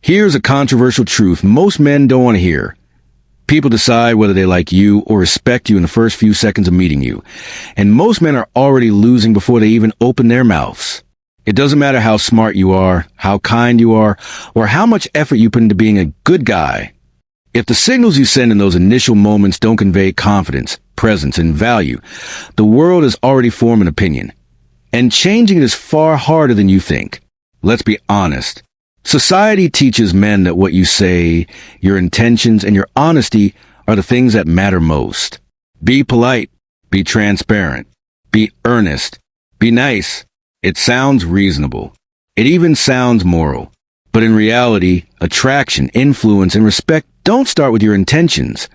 Here's a controversial truth most men don't want to hear. People decide whether they like you or respect you in the first few seconds of meeting you. And most men are already losing before they even open their mouths. It doesn't matter how smart you are, how kind you are, or how much effort you put into being a good guy. If the signals you send in those initial moments don't convey confidence, presence, and value, the world has already formed an opinion. And changing it is far harder than you think. Let's be honest. Society teaches men that what you say, your intentions, and your honesty are the things that matter most. Be polite. Be transparent. Be earnest. Be nice. It sounds reasonable. It even sounds moral. But in reality, attraction, influence, and respect don't start with your intentions.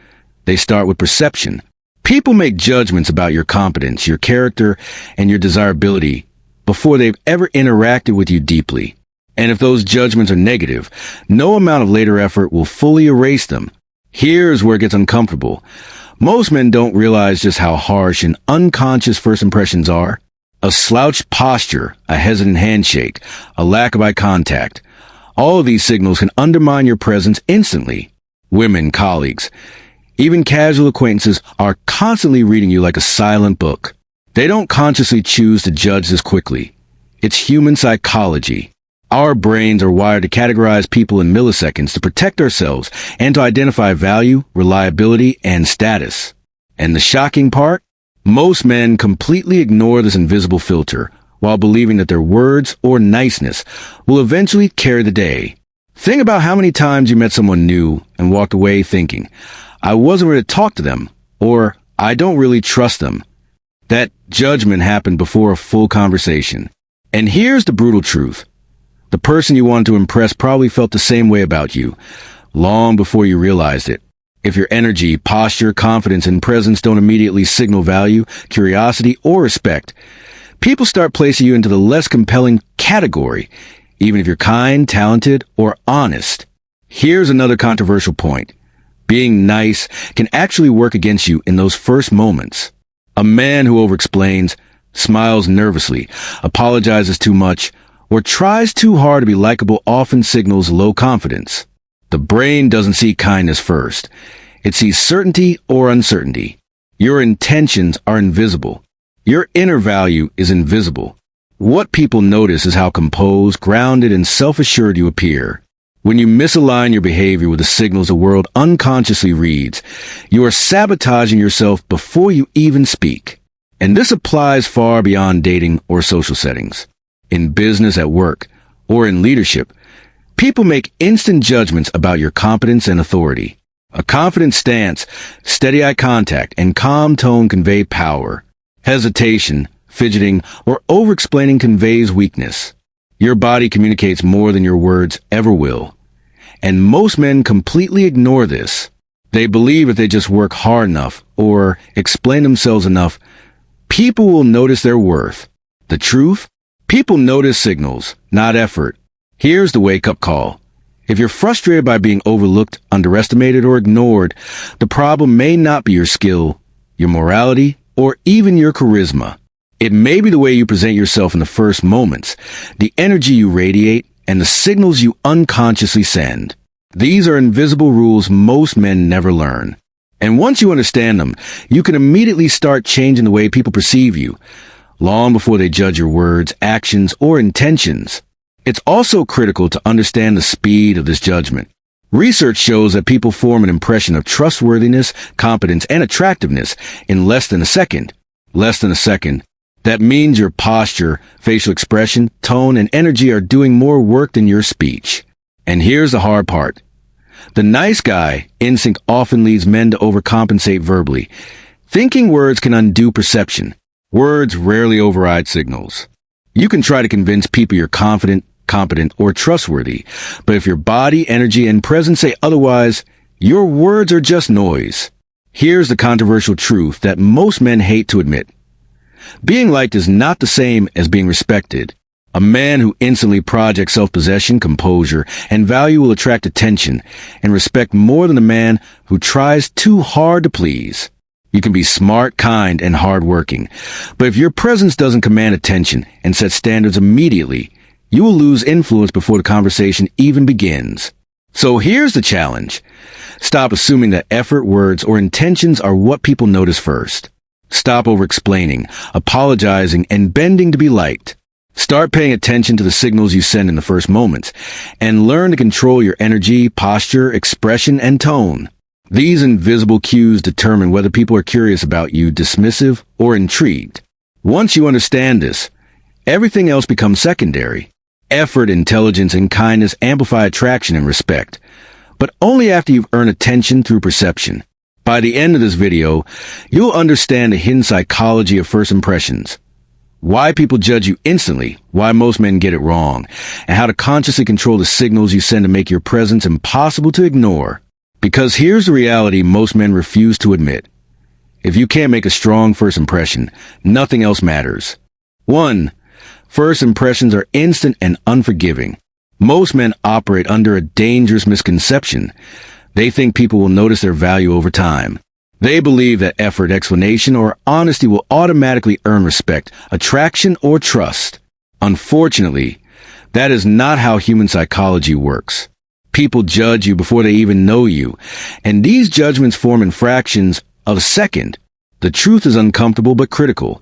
They start with perception. People make judgments about your competence, your character, and your desirability before they've ever interacted with you deeply. And if those judgments are negative, no amount of later effort will fully erase them. Here's where it gets uncomfortable. Most men don't realize just how harsh and unconscious first impressions are. A slouched posture, a hesitant handshake, a lack of eye contact. All of these signals can undermine your presence instantly. Women, colleagues, even casual acquaintances are constantly reading you like a silent book. They don't consciously choose to judge this quickly. It's human psychology. Our brains are wired to categorize people in milliseconds to protect ourselves and to identify value, reliability, and status. And the shocking part? Most men completely ignore this invisible filter while believing that their words or niceness will eventually carry the day. Think about how many times you met someone new and walked away thinking, I wasn't ready to talk to them, or I don't really trust them. That judgment happened before a full conversation. And here's the brutal truth. The person you wanted to impress probably felt the same way about you, long before you realized it. If your energy, posture, confidence, and presence don't immediately signal value, curiosity, or respect, people start placing you into the less compelling category, even if you're kind, talented, or honest. Here's another controversial point. Being nice can actually work against you in those first moments. A man who overexplains, smiles nervously, apologizes too much, or tries too hard to be likable often signals low confidence. The brain doesn't see kindness first. It sees certainty or uncertainty. Your intentions are invisible. Your inner value is invisible. What people notice is how composed, grounded, and self-assured you appear. When you misalign your behavior with the signals the world unconsciously reads, you are sabotaging yourself before you even speak. And this applies far beyond dating or social settings. In business, at work, or in leadership, people make instant judgments about your competence and authority. A confident stance, steady eye contact, and calm tone convey power. Hesitation, fidgeting, or over-explaining conveys weakness. Your body communicates more than your words ever will. And most men completely ignore this. They believe if they just work hard enough or explain themselves enough, people will notice their worth. The truth? People notice signals, not effort. Here's the wake-up call. If you're frustrated by being overlooked, underestimated, or ignored, the problem may not be your skill, your morality, or even your charisma. It may be the way you present yourself in the first moments, the energy you radiate, and the signals you unconsciously send. These are invisible rules most men never learn. And once you understand them, you can immediately start changing the way people perceive you, long before they judge your words, actions, or intentions. It's also critical to understand the speed of this judgment. Research shows that people form an impression of trustworthiness, competence, and attractiveness in less than a second. Less than a second. That means your posture, facial expression, tone, and energy are doing more work than your speech. And here's the hard part. The nice guy instinct often leads men to overcompensate verbally. Thinking words can undo perception. Words rarely override signals. You can try to convince people you're confident, competent, or trustworthy, but if your body, energy, and presence say otherwise, your words are just noise. Here's the controversial truth that most men hate to admit. Being liked is not the same as being respected. A man who instantly projects self-possession, composure, and value will attract attention and respect more than a man who tries too hard to please. You can be smart, kind, and hardworking, but if your presence doesn't command attention and set standards immediately, you will lose influence before the conversation even begins. So here's the challenge. Stop assuming that effort, words, or intentions are what people notice first. Stop over-explaining, apologizing, and bending to be liked. Start paying attention to the signals you send in the first moments, and learn to control your energy, posture, expression, and tone. These invisible cues determine whether people are curious about you, dismissive, or intrigued. Once you understand this, everything else becomes secondary. Effort, intelligence, and kindness amplify attraction and respect, but only after you've earned attention through perception. By the end of this video, you'll understand the hidden psychology of first impressions, why people judge you instantly, why most men get it wrong, and how to consciously control the signals you send to make your presence impossible to ignore. Because here's the reality most men refuse to admit. If you can't make a strong first impression, nothing else matters. 1. First impressions are instant and unforgiving. Most men operate under a dangerous misconception. They think people will notice their value over time. They believe that effort, explanation, or honesty will automatically earn respect, attraction, or trust. Unfortunately, that is not how human psychology works. People judge you before they even know you, and these judgments form in fractions of a second. The truth is uncomfortable but critical.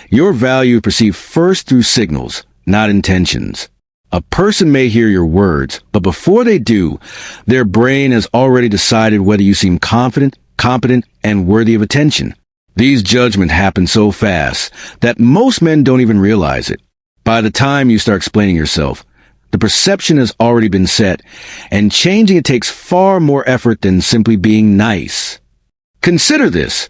Your value is perceived first through signals, not intentions. A person may hear your words, but before they do, their brain has already decided whether you seem confident, competent, and worthy of attention. These judgments happen so fast that most men don't even realize it. By the time you start explaining yourself, the perception has already been set, and changing it takes far more effort than simply being nice. Consider this.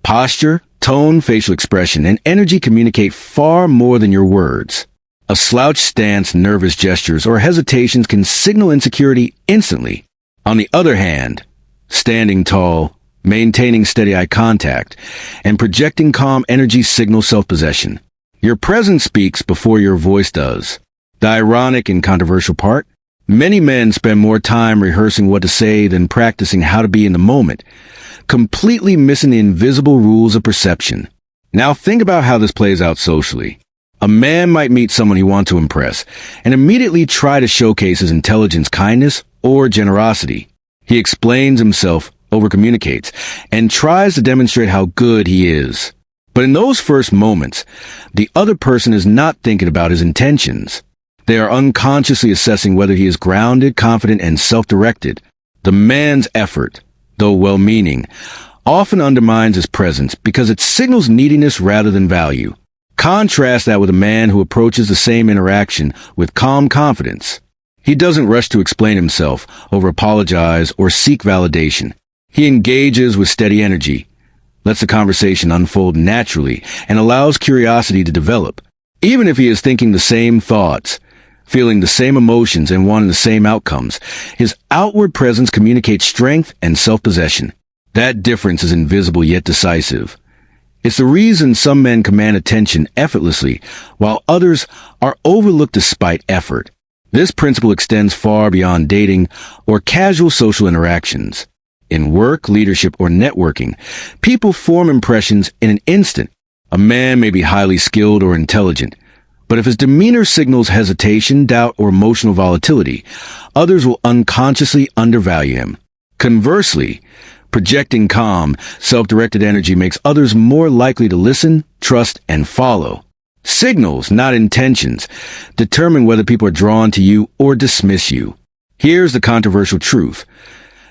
Posture, tone, facial expression, and energy communicate far more than your words. A slouched stance, nervous gestures, or hesitations can signal insecurity instantly. On the other hand, standing tall, maintaining steady eye contact, and projecting calm energy signal self-possession. Your presence speaks before your voice does. The ironic and controversial part? Many men spend more time rehearsing what to say than practicing how to be in the moment, completely missing the invisible rules of perception. Now think about how this plays out socially. A man might meet someone he wants to impress and immediately try to showcase his intelligence, kindness, or generosity. He explains himself, overcommunicates, and tries to demonstrate how good he is. But in those first moments, the other person is not thinking about his intentions. They are unconsciously assessing whether he is grounded, confident, and self-directed. The man's effort, though well-meaning, often undermines his presence because it signals neediness rather than value. Contrast that with a man who approaches the same interaction with calm confidence. He doesn't rush to explain himself, over-apologize, or seek validation. He engages with steady energy, lets the conversation unfold naturally, and allows curiosity to develop. Even if he is thinking the same thoughts, feeling the same emotions, and wanting the same outcomes, his outward presence communicates strength and self-possession. That difference is invisible yet decisive. It's the reason some men command attention effortlessly, while others are overlooked despite effort. This principle extends far beyond dating or casual social interactions. In work, leadership, or networking, people form impressions in an instant. A man may be highly skilled or intelligent, but if his demeanor signals hesitation, doubt, or emotional volatility, others will unconsciously undervalue him. Conversely, projecting calm, self-directed energy makes others more likely to listen, trust, and follow. Signals, not intentions, determine whether people are drawn to you or dismiss you. Here's the controversial truth.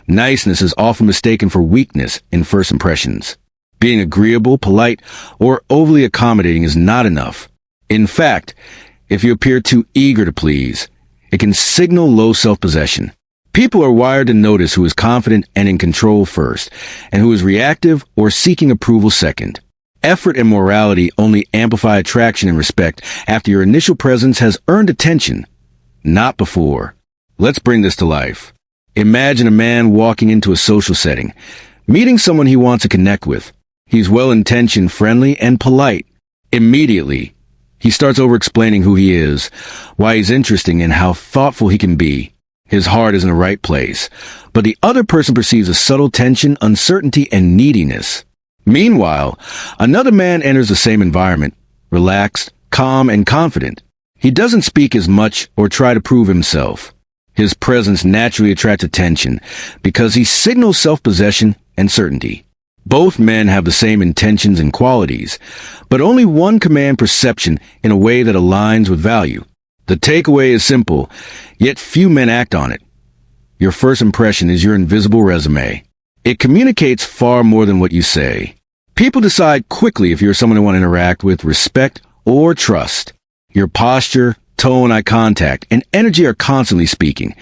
Niceness is often mistaken for weakness in first impressions. Being agreeable, polite, or overly accommodating is not enough. In fact, if you appear too eager to please, it can signal low self-possession. People are wired to notice who is confident and in control first, and who is reactive or seeking approval second. Effort and morality only amplify attraction and respect after your initial presence has earned attention, not before. Let's bring this to life. Imagine a man walking into a social setting, meeting someone he wants to connect with. He's well-intentioned, friendly, and polite. Immediately, he starts over-explaining who he is, why he's interesting, and how thoughtful he can be. His heart is in the right place, but the other person perceives a subtle tension, uncertainty, and neediness. Meanwhile, another man enters the same environment, relaxed, calm, and confident. He doesn't speak as much or try to prove himself. His presence naturally attracts attention because he signals self-possession and certainty. Both men have the same intentions and qualities, but only one command perception in a way that aligns with value. The takeaway is simple, yet few men act on it. Your first impression is your invisible resume. It communicates far more than what you say. People decide quickly if you're someone they want to interact with, respect, or trust. Your posture, tone, eye contact, and energy are constantly speaking,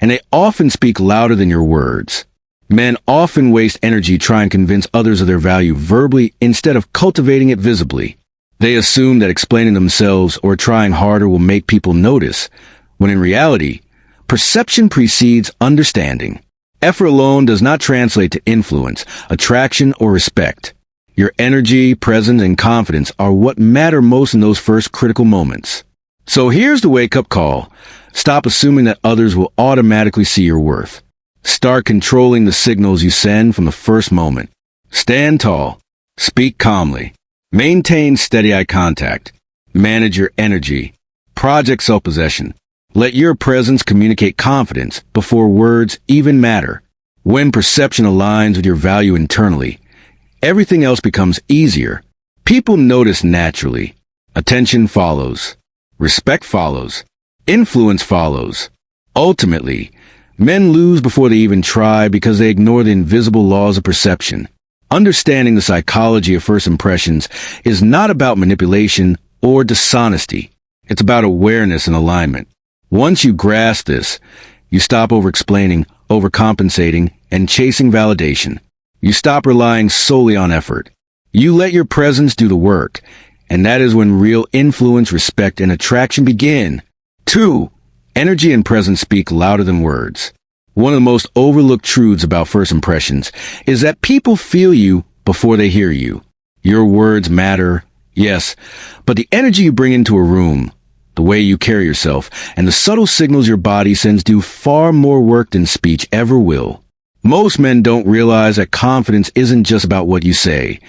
and they often speak louder than your words. Men often waste energy trying to convince others of their value verbally instead of cultivating it visibly. They assume that explaining themselves or trying harder will make people notice, when in reality, perception precedes understanding. Effort alone does not translate to influence, attraction, or respect. Your energy, presence, and confidence are what matter most in those first critical moments. So here's the wake-up call. Stop assuming that others will automatically see your worth. Start controlling the signals you send from the first moment. Stand tall. Speak calmly. Maintain steady eye contact. Manage your energy. Project self-possession. Let your presence communicate confidence before words even matter. When perception aligns with your value internally, everything else becomes easier. People notice naturally. Attention follows. Respect follows. Influence follows. Ultimately, men lose before they even try because they ignore the invisible laws of perception. Understanding the psychology of first impressions is not about manipulation or dishonesty. It's about awareness and alignment. Once you grasp this, you stop over-explaining, overcompensating, and chasing validation. You stop relying solely on effort. You let your presence do the work, and that is when real influence, respect, and attraction begin. 2. Energy and presence speak louder than words. One of the most overlooked truths about first impressions is that people feel you before they hear you. Your words matter, yes, but the energy you bring into a room, the way you carry yourself, and the subtle signals your body sends do far more work than speech ever will. Most men don't realize that confidence isn't just about what you say.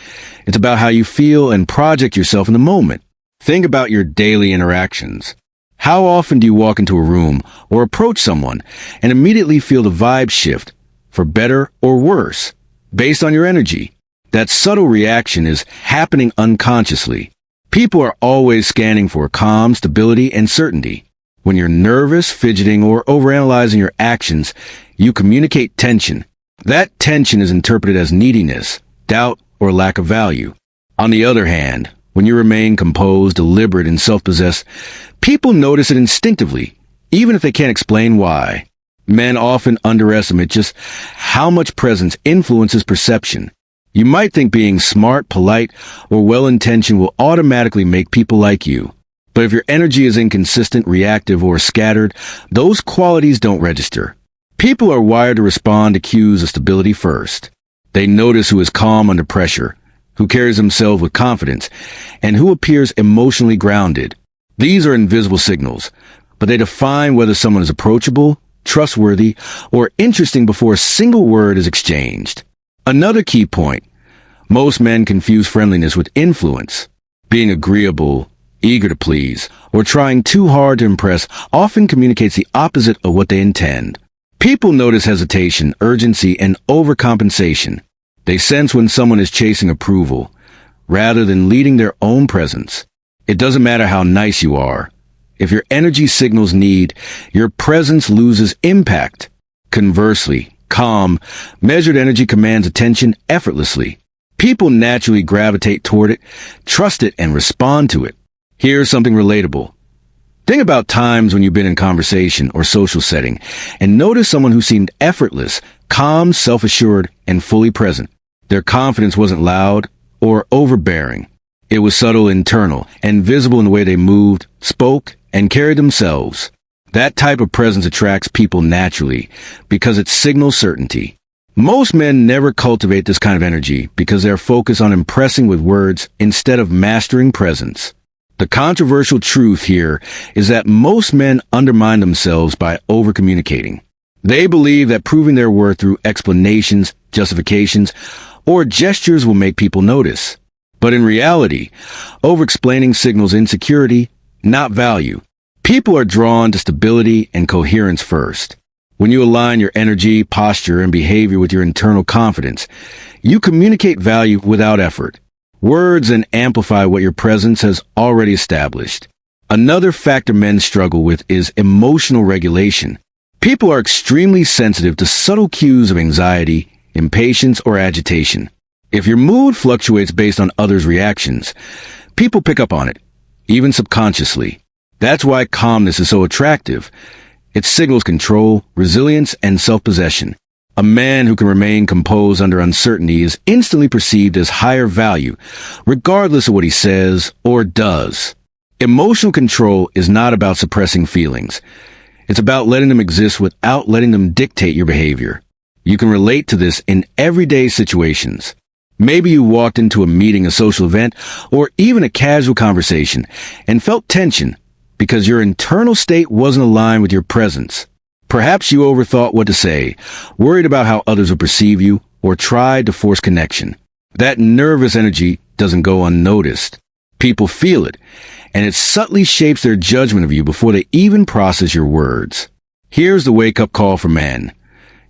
It's about how you feel and project yourself in the moment. Think about your daily interactions. How often do you walk into a room or approach someone and immediately feel the vibe shift, for better or worse, based on your energy? That subtle reaction is happening unconsciously. People are always scanning for calm, stability, and certainty. When you're nervous, fidgeting, or overanalyzing your actions, you communicate tension. That tension is interpreted as neediness, doubt, or lack of value. On the other hand, when you remain composed, deliberate, and self-possessed, people notice it instinctively, even if they can't explain why. Men often underestimate just how much presence influences perception. You might think being smart, polite, or well-intentioned will automatically make people like you. But if your energy is inconsistent, reactive, or scattered, those qualities don't register. People are wired to respond to cues of stability first. They notice who is calm under pressure, who carries himself with confidence, and who appears emotionally grounded. These are invisible signals, but they define whether someone is approachable, trustworthy, or interesting before a single word is exchanged. Another key point. Most men confuse friendliness with influence. Being agreeable, eager to please, or trying too hard to impress often communicates the opposite of what they intend. People notice hesitation, urgency, and overcompensation. They sense when someone is chasing approval, rather than leading their own presence. It doesn't matter how nice you are. If your energy signals need, your presence loses impact. Conversely, calm, measured energy commands attention effortlessly. People naturally gravitate toward it, trust it, and respond to it. Here's something relatable. Think about times when you've been in conversation or social setting and noticed someone who seemed effortless, calm, self-assured, and fully present. Their confidence wasn't loud or overbearing. It was subtle, internal, and visible in the way they moved, spoke, and carried themselves. That type of presence attracts people naturally because it signals certainty. Most men never cultivate this kind of energy because they're focused on impressing with words instead of mastering presence. The controversial truth here is that most men undermine themselves by over-communicating. They believe that proving their worth through explanations, justifications, or gestures will make people notice. But in reality, over-explaining signals insecurity, not value. People are drawn to stability and coherence first. When you align your energy, posture, and behavior with your internal confidence, you communicate value without effort. Words then amplify what your presence has already established. Another factor men struggle with is emotional regulation. People are extremely sensitive to subtle cues of anxiety, impatience, or agitation. If your mood fluctuates based on others' reactions, people pick up on it, even subconsciously. That's why calmness is so attractive. It signals control, resilience, and self-possession. A man who can remain composed under uncertainty is instantly perceived as higher value, regardless of what he says or does. Emotional control is not about suppressing feelings. It's about letting them exist without letting them dictate your behavior. You can relate to this in everyday situations. Maybe you walked into a meeting, a social event, or even a casual conversation and felt tension because your internal state wasn't aligned with your presence. Perhaps you overthought what to say, worried about how others would perceive you, or tried to force connection. That nervous energy doesn't go unnoticed. People feel it, and it subtly shapes their judgment of you before they even process your words. Here's the wake-up call for men.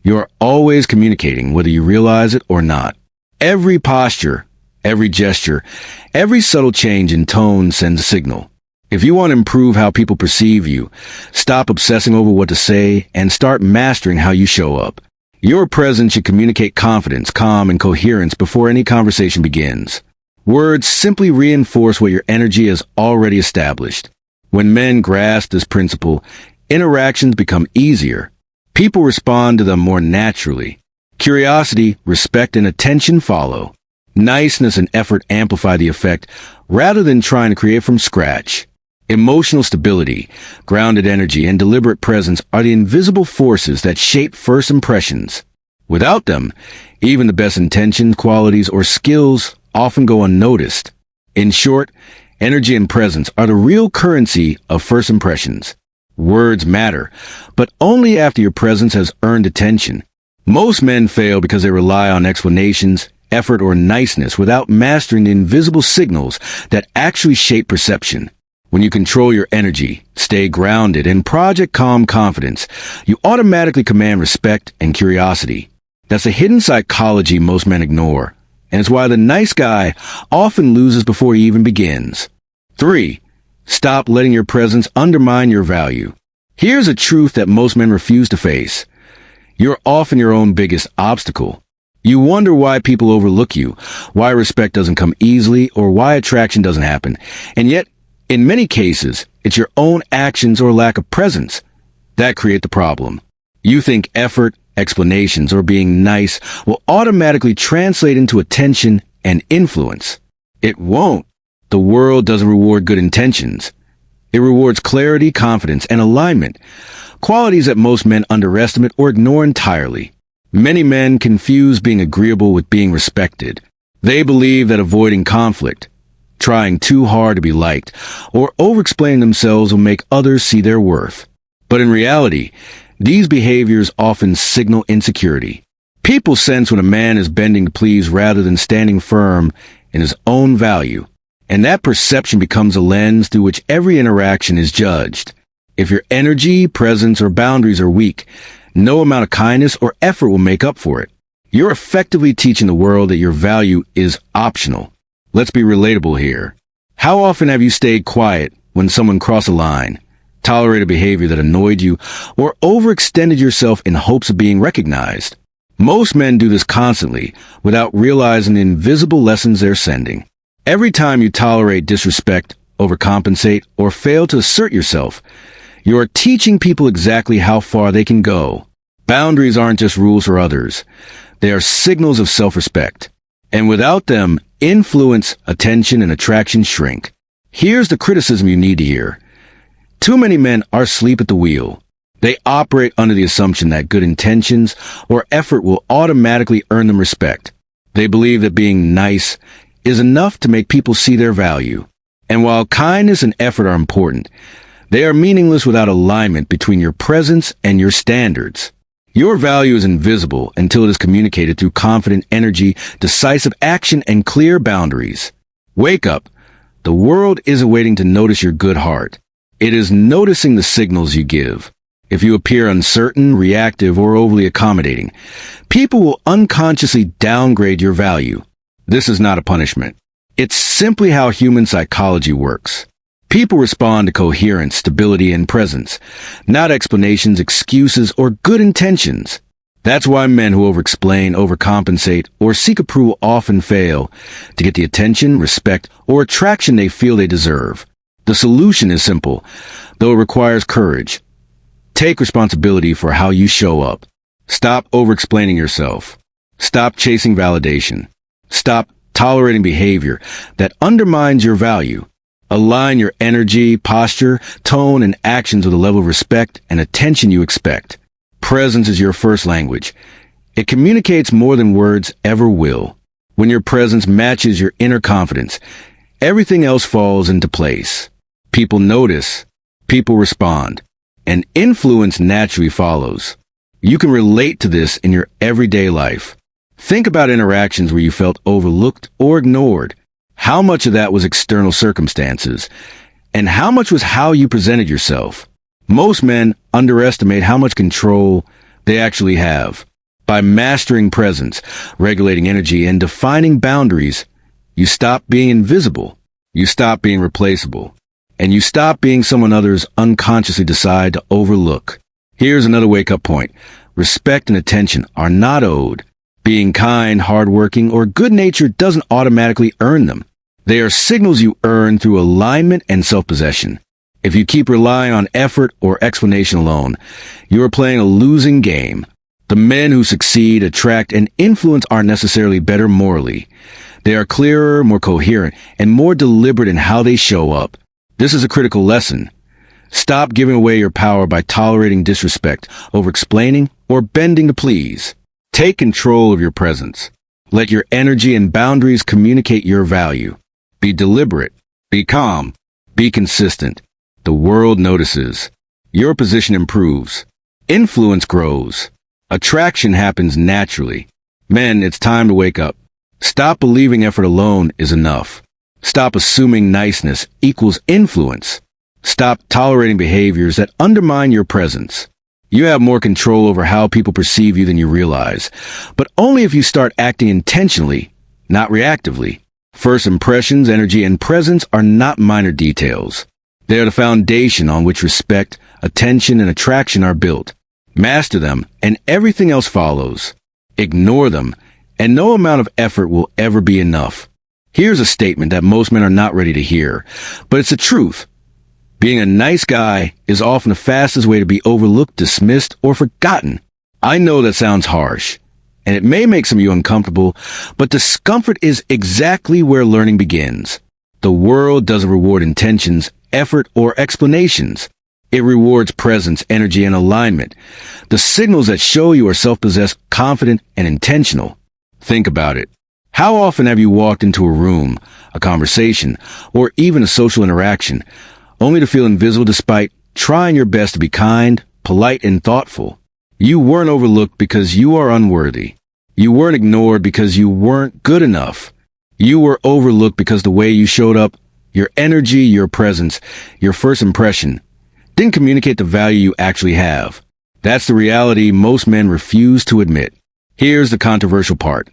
You're always communicating, whether you realize it or not. Every posture, every gesture, every subtle change in tone sends a signal. If you want to improve how people perceive you, stop obsessing over what to say and start mastering how you show up. Your presence should communicate confidence, calm, and coherence before any conversation begins. Words simply reinforce what your energy has already established. When men grasp this principle, interactions become easier. People respond to them more naturally. Curiosity, respect, and attention follow. Niceness and effort amplify the effect rather than trying to create from scratch. Emotional stability, grounded energy, and deliberate presence are the invisible forces that shape first impressions. Without them, even the best intentions, qualities, or skills often go unnoticed. In short, energy and presence are the real currency of first impressions. Words matter, but only after your presence has earned attention. Most men fail because they rely on explanations, effort, or niceness without mastering the invisible signals that actually shape perception. When you control your energy, stay grounded, and project calm confidence, you automatically command respect and curiosity. That's a hidden psychology most men ignore, and it's why the nice guy often loses before he even begins. 3. Stop letting your presence undermine your value. Here's a truth that most men refuse to face. You're often your own biggest obstacle. You wonder why people overlook you, why respect doesn't come easily, or why attraction doesn't happen. And yet, in many cases, it's your own actions or lack of presence that create the problem. You think effort, explanations, or being nice will automatically translate into attention and influence. It won't. The world doesn't reward good intentions. It rewards clarity, confidence, and alignment, qualities that most men underestimate or ignore entirely. Many men confuse being agreeable with being respected. They believe that avoiding conflict, trying too hard to be liked, or over-explaining themselves will make others see their worth. But in reality, these behaviors often signal insecurity. People sense when a man is bending to please rather than standing firm in his own value, and that perception becomes a lens through which every interaction is judged. If your energy, presence, or boundaries are weak, no amount of kindness or effort will make up for it. You're effectively teaching the world that your value is optional. Let's be relatable here. How often have you stayed quiet when someone crossed a line, tolerated behavior that annoyed you, or overextended yourself in hopes of being recognized? Most men do this constantly without realizing the invisible lessons they're sending. Every time you tolerate disrespect, overcompensate, or fail to assert yourself, you are teaching people exactly how far they can go. Boundaries aren't just rules for others. They are signals of self-respect. And without them, influence, attention, and attraction shrink. Here's the criticism you need to hear. Too many men are asleep at the wheel. They operate under the assumption that good intentions or effort will automatically earn them respect. They believe that being nice is enough to make people see their value. And while kindness and effort are important, they are meaningless without alignment between your presence and your standards. Your value is invisible until it is communicated through confident energy, decisive action, and clear boundaries. Wake up. The world isn't waiting to notice your good heart. It is noticing the signals you give. If you appear uncertain, reactive, or overly accommodating, people will unconsciously downgrade your value. This is not a punishment. It's simply how human psychology works. People respond to coherence, stability, and presence, not explanations, excuses, or good intentions. That's why men who overexplain, overcompensate, or seek approval often fail to get the attention, respect, or attraction they feel they deserve. The solution is simple, though it requires courage. Take responsibility for how you show up. Stop overexplaining yourself. Stop chasing validation. Stop tolerating behavior that undermines your value. Align your energy, posture, tone, and actions with the level of respect and attention you expect. Presence is your first language. It communicates more than words ever will. When your presence matches your inner confidence, everything else falls into place. People notice, people respond, and influence naturally follows. You can relate to this in your everyday life. Think about interactions where you felt overlooked or ignored. How much of that was external circumstances, and how much was how you presented yourself? Most men underestimate how much control they actually have. By mastering presence, regulating energy, and defining boundaries, you stop being invisible, you stop being replaceable, and you stop being someone others unconsciously decide to overlook. Here's another wake-up point. Respect and attention are not owed. Being kind, hardworking, or good-natured doesn't automatically earn them. They are signals you earn through alignment and self-possession. If you keep relying on effort or explanation alone, you are playing a losing game. The men who succeed, attract, and influence aren't necessarily better morally. They are clearer, more coherent, and more deliberate in how they show up. This is a critical lesson. Stop giving away your power by tolerating disrespect, over-explaining, or bending to please. Take control of your presence. Let your energy and boundaries communicate your value. Be deliberate. Be calm. Be consistent. The world notices. Your position improves. Influence grows. Attraction happens naturally. Men, it's time to wake up. Stop believing effort alone is enough. Stop assuming niceness equals influence. Stop tolerating behaviors that undermine your presence. You have more control over how people perceive you than you realize, but only if you start acting intentionally, not reactively. First impressions, energy, and presence are not minor details. They are the foundation on which respect, attention, and attraction are built. Master them, and everything else follows. Ignore them, and no amount of effort will ever be enough. Here's a statement that most men are not ready to hear, but it's the truth. Being a nice guy is often the fastest way to be overlooked, dismissed, or forgotten. I know that sounds harsh, and it may make some of you uncomfortable, but discomfort is exactly where learning begins. The world doesn't reward intentions, effort, or explanations. It rewards presence, energy, and alignment. The signals that show you are self-possessed, confident, and intentional. Think about it. How often have you walked into a room, a conversation, or even a social interaction, only to feel invisible despite trying your best to be kind, polite, and thoughtful? You weren't overlooked because you are unworthy. You weren't ignored because you weren't good enough. You were overlooked because the way you showed up, your energy, your presence, your first impression, didn't communicate the value you actually have. That's the reality most men refuse to admit. Here's the controversial part.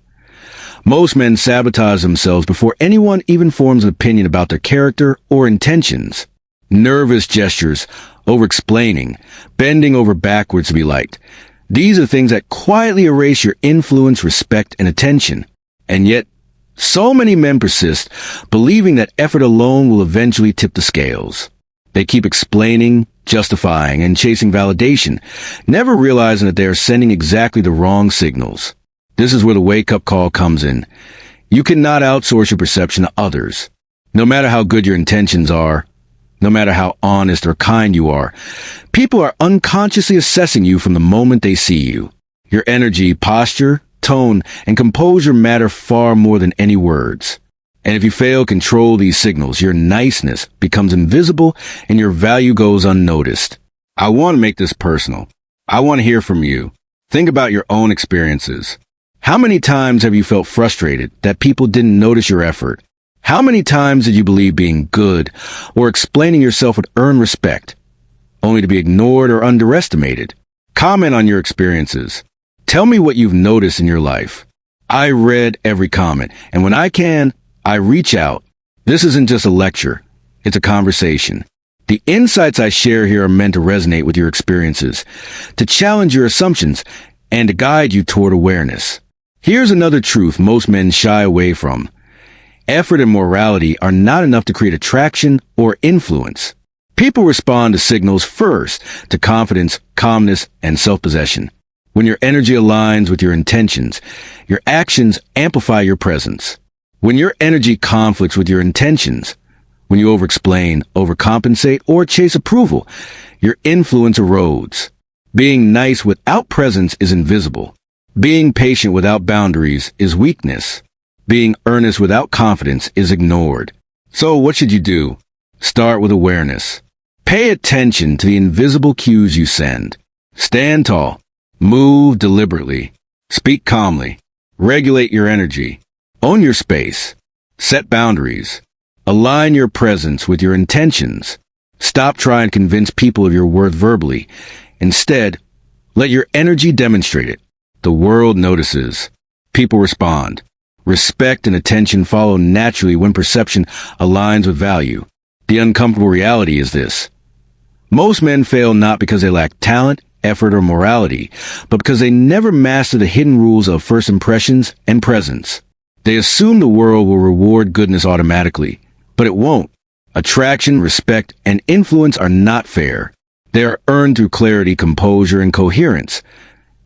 Most men sabotage themselves before anyone even forms an opinion about their character or intentions. Nervous gestures, over-explaining, bending over backwards to be liked. These are things that quietly erase your influence, respect, and attention. And yet, so many men persist, believing that effort alone will eventually tip the scales. They keep explaining, justifying, and chasing validation, never realizing that they are sending exactly the wrong signals. This is where the wake-up call comes in. You cannot outsource your perception to others. No matter how good your intentions are, no matter how honest or kind you are, people are unconsciously assessing you from the moment they see you. Your energy, posture, tone, and composure matter far more than any words. And if you fail to control these signals, your niceness becomes invisible and your value goes unnoticed. I want to make this personal. I want to hear from you. Think about your own experiences. How many times have you felt frustrated that people didn't notice your effort? How many times did you believe being good or explaining yourself would earn respect, only to be ignored or underestimated? Comment on your experiences. Tell me what you've noticed in your life. I read every comment, and when I can, I reach out. This isn't just a lecture. It's a conversation. The insights I share here are meant to resonate with your experiences, to challenge your assumptions, and to guide you toward awareness. Here's another truth most men shy away from. Effort and morality are not enough to create attraction or influence. People respond to signals first, to confidence, calmness, and self-possession. When your energy aligns with your intentions, your actions amplify your presence. When your energy conflicts with your intentions, when you overexplain, overcompensate, or chase approval, your influence erodes. Being nice without presence is invisible. Being patient without boundaries is weakness. Being earnest without confidence is ignored. So what should you do? Start with awareness. Pay attention to the invisible cues you send. Stand tall. Move deliberately. Speak calmly. Regulate your energy. Own your space. Set boundaries. Align your presence with your intentions. Stop trying to convince people of your worth verbally. Instead, let your energy demonstrate it. The world notices. People respond. Respect and attention follow naturally when perception aligns with value. The uncomfortable reality is this. Most men fail not because they lack talent, effort, or morality, but because they never master the hidden rules of first impressions and presence. They assume the world will reward goodness automatically, but it won't. Attraction, respect, and influence are not fair. They are earned through clarity, composure, and coherence,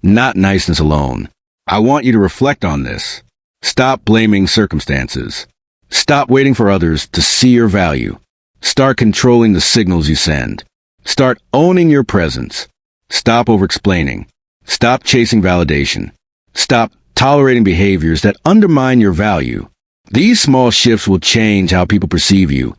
not niceness alone. I want you to reflect on this. Stop blaming circumstances. Stop waiting for others to see your value. Start controlling the signals you send. Start owning your presence. Stop overexplaining. Stop chasing validation. Stop tolerating behaviors that undermine your value. These small shifts will change how people perceive you,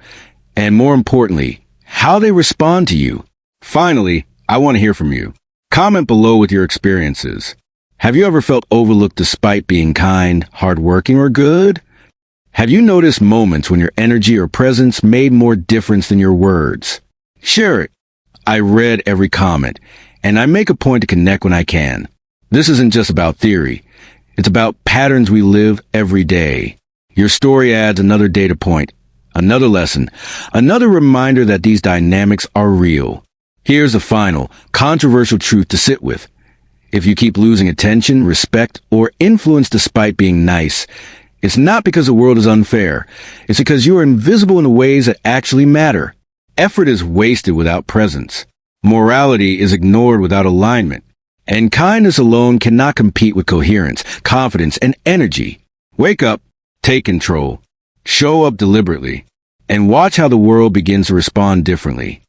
and more importantly, how they respond to you. Finally, I want to hear from you. Comment below with your experiences. Have you ever felt overlooked despite being kind, hardworking, or good? Have you noticed moments when your energy or presence made more difference than your words? Share it. I read every comment, and I make a point to connect when I can. This isn't just about theory. It's about patterns we live every day. Your story adds another data point, another lesson, another reminder that these dynamics are real. Here's the final, controversial truth to sit with. If you keep losing attention, respect, or influence despite being nice, it's not because the world is unfair. It's because you are invisible in the ways that actually matter. Effort is wasted without presence. Morality is ignored without alignment. And kindness alone cannot compete with coherence, confidence, and energy. Wake up, take control, show up deliberately, and watch how the world begins to respond differently.